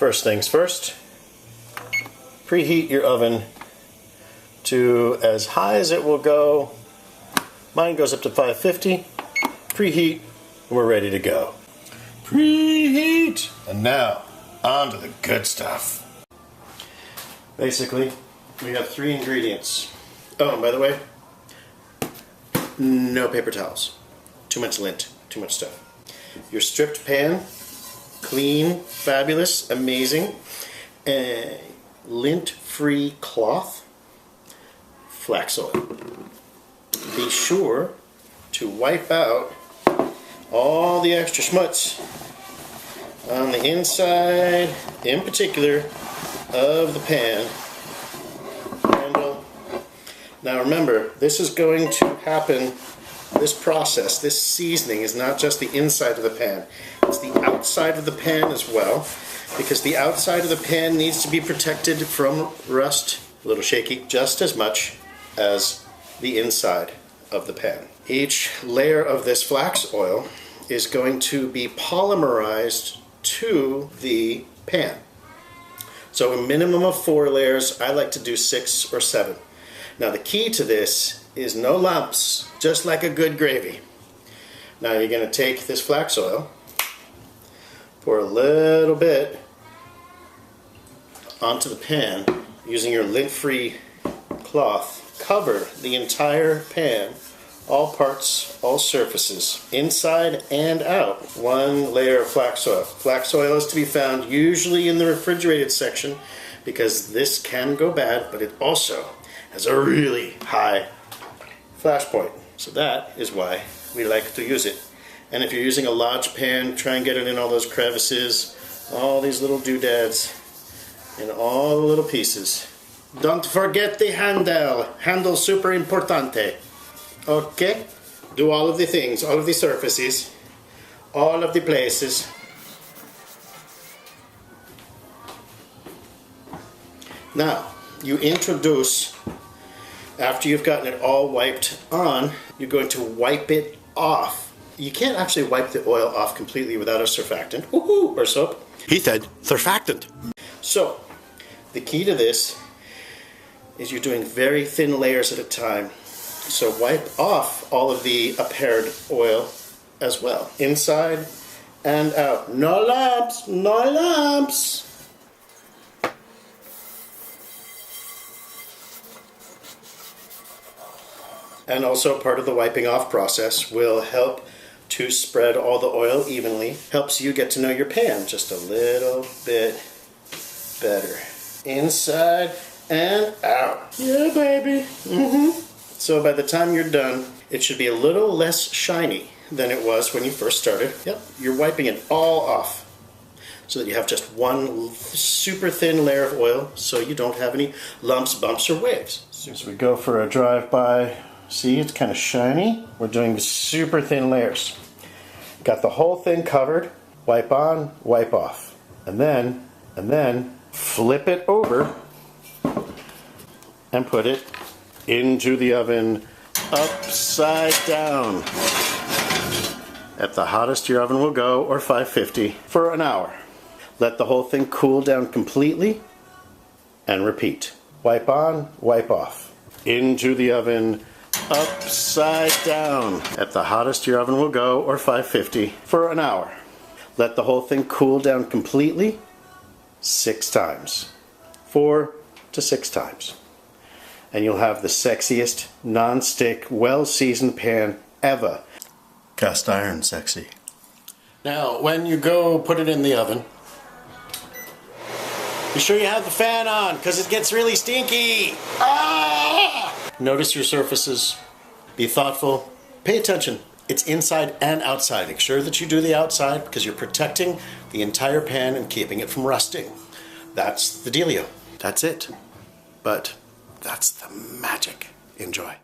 First things first, preheat your oven to as high as it will go. Mine goes up to 550. Preheat, and we're ready to go. Preheat! And now, on to the good stuff. Basically, we have 3 ingredients. Oh, and by the way, no paper towels. Too much lint, too much stuff. Your stripped pan, clean, fabulous, amazing. Lint-free cloth, flax oil. Be sure to wipe out all the extra schmutz on the inside, in particular, of the pan handle. Now remember, this is going to happen, this process, this seasoning is not just the inside of the pan, it's the outside of the pan as well, because the outside of the pan needs to be protected from rust, a little shaky, just as much as the inside of the pan. Each layer of this flax oil is going to be polymerized to the pan. So a minimum of 4 layers. I like to do 6 or 7. Now the key to this is no lumps, just like a good gravy. Now you're going to take this flax oil, pour a little bit onto the pan using your lint-free cloth. Cover the entire pan, all parts, all surfaces, inside and out. 1 layer of flax oil. Flax oil is to be found usually in the refrigerated section because this can go bad, but it also has a really high flash point. So that is why we like to use it. And if you're using a large pan, try and get it in all those crevices, all these little doodads, and all the little pieces. Don't forget the handle. Handle super importante. Okay? Do all of the things, all of the surfaces, all of the places. Now, you introduce, after you've gotten it all wiped on, you're going to wipe it off. You can't actually wipe the oil off completely without a surfactant. Woohoo! Or soap. He said surfactant. So, the key to this is you're doing very thin layers at a time. So wipe off all of the apparent oil as well, inside and out. No lumps, no lumps. And also part of the wiping off process will help to spread all the oil evenly. Helps you get to know your pan just a little bit better. Inside and out. Yeah, baby. So by the time you're done, it should be a little less shiny than it was when you first started. Yep, you're wiping it all off so that you have just 1 super thin layer of oil so you don't have any lumps, bumps, or waves. As we go for a drive-by, see, it's kind of shiny. We're doing super thin layers. Got the whole thing covered. Wipe on, wipe off. And then flip it over and put it into the oven upside down. At the hottest your oven will go, or 550, for an hour. Let the whole thing cool down completely and repeat. Wipe on, wipe off. Into the oven upside down. At the hottest your oven will go, or 550, for an hour. Let the whole thing cool down completely 6 times. 4 to 6 times. And you'll have the sexiest, non-stick, well-seasoned pan ever. Cast iron sexy. Now, when you go put it in the oven, be sure you have the fan on, because it gets really stinky. Ah! Notice your surfaces. Be thoughtful. Pay attention. It's inside and outside. Make sure that you do the outside, because you're protecting the entire pan and keeping it from rusting. That's the dealio. That's it. But that's the magic. Enjoy.